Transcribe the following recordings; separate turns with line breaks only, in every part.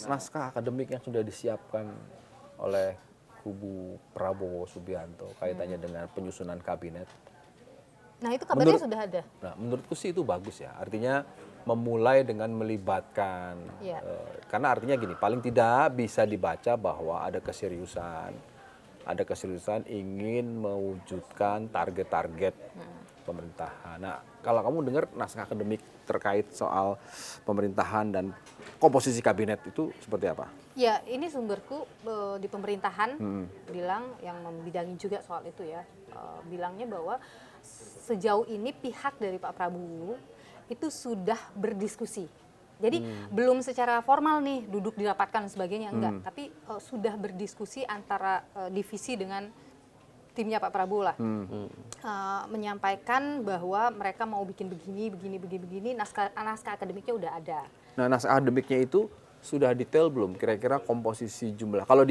naskah akademik yang sudah disiapkan oleh kubu Prabowo Subianto kaitannya dengan penyusunan kabinet?
Nah itu kabarnya sudah ada.
Nah menurutku sih itu bagus ya, artinya memulai dengan melibatkan, karena artinya gini, paling tidak bisa dibaca bahwa ada keseriusan ingin mewujudkan target-target pemerintahan. Nah, kalau kamu dengar naskah akademik terkait soal pemerintahan dan komposisi kabinet itu seperti apa?
Ya, ini sumberku di pemerintahan bilang, yang membidangi juga soal itu ya, bilangnya bahwa sejauh ini pihak dari Pak Prabowo itu sudah berdiskusi. Jadi belum secara formal nih duduk dirapatkan sebagainya, enggak, tapi sudah berdiskusi antara divisi dengan timnya Pak Prabowo lah, menyampaikan bahwa mereka mau bikin begini, naskah akademiknya udah ada.
Nah, naskah akademiknya itu sudah detail belum? Kira-kira komposisi jumlah. Kalau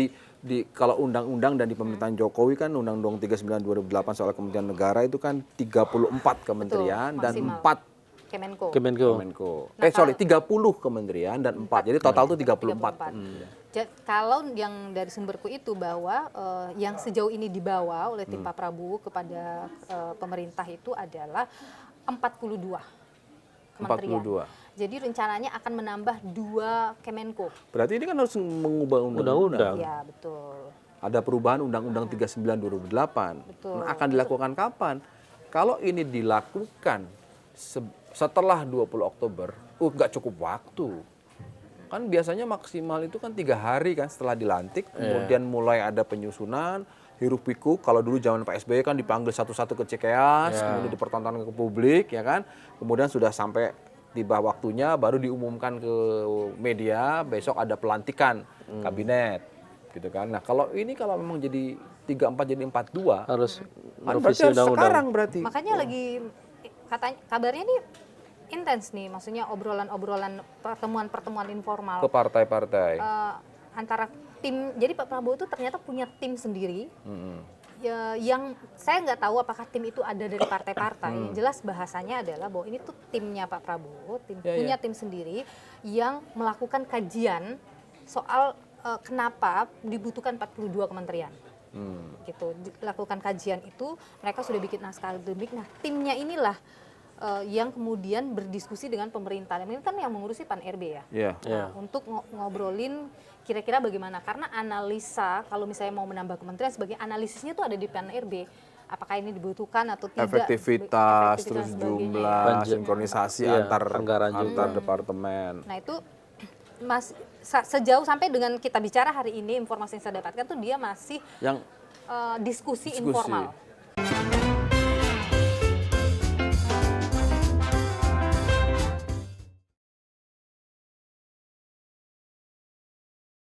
kalau undang-undang dan di pemerintahan Jokowi kan Undang-Undang 39 2008 soal Kementerian Negara itu kan 34 kementerian. Betul, dan 4
Kemenko.
30 kementerian dan 4. Jadi total itu 34.
Kalau yang dari sumberku itu bahwa yang sejauh ini dibawa oleh tim Pak Prabowo kepada pemerintah itu adalah 42 kementerian. 42. Jadi rencananya akan menambah 2 Kemenko.
Berarti ini kan harus mengubah undang-undang.
Iya, betul.
Ada perubahan Undang-Undang 39 2008.
Betul.
Nah, akan dilakukan kapan? Kalau ini dilakukan setelah 20 Oktober, nggak cukup waktu. Kan biasanya maksimal itu kan 3 hari kan setelah dilantik, kemudian mulai ada penyusunan, hiruk pikuk. Kalau dulu zaman Pak SBY kan dipanggil satu-satu ke Cikeas, kemudian dipertontonkan ke publik, ya kan. Kemudian sudah sampai tiba waktunya baru diumumkan ke media, besok ada pelantikan kabinet, gitu kan. Nah kalau memang jadi 34 jadi 42,
harus
merevisi undang-undang. Sekarang berarti.
Makanya lagi katanya kabarnya nih intens nih, maksudnya obrolan pertemuan informal
ke partai-partai
antara tim. Jadi Pak Prabowo itu ternyata punya tim sendiri yang saya nggak tahu apakah tim itu ada dari partai-partai. Yang jelas bahasanya adalah bahwa ini tuh timnya Pak Prabowo, punya tim sendiri yang melakukan kajian soal kenapa dibutuhkan 42 kementerian. Gitu, dilakukan kajian itu, mereka sudah bikin naskah akademik. Nah, timnya inilah yang kemudian berdiskusi dengan pemerintah. Ini kan yang mengurusi Pan-RB ya. Untuk ngobrolin kira-kira bagaimana, karena analisa kalau misalnya mau menambah kementerian, sebagai analisisnya tuh ada di Pan-RB. Apakah ini dibutuhkan atau tidak?
Efektivitas terus jumlah, sinkronisasi antar departemen.
Nah itu sejauh sampai dengan kita bicara hari ini, informasi yang saya dapatkan tuh dia masih diskusi informal.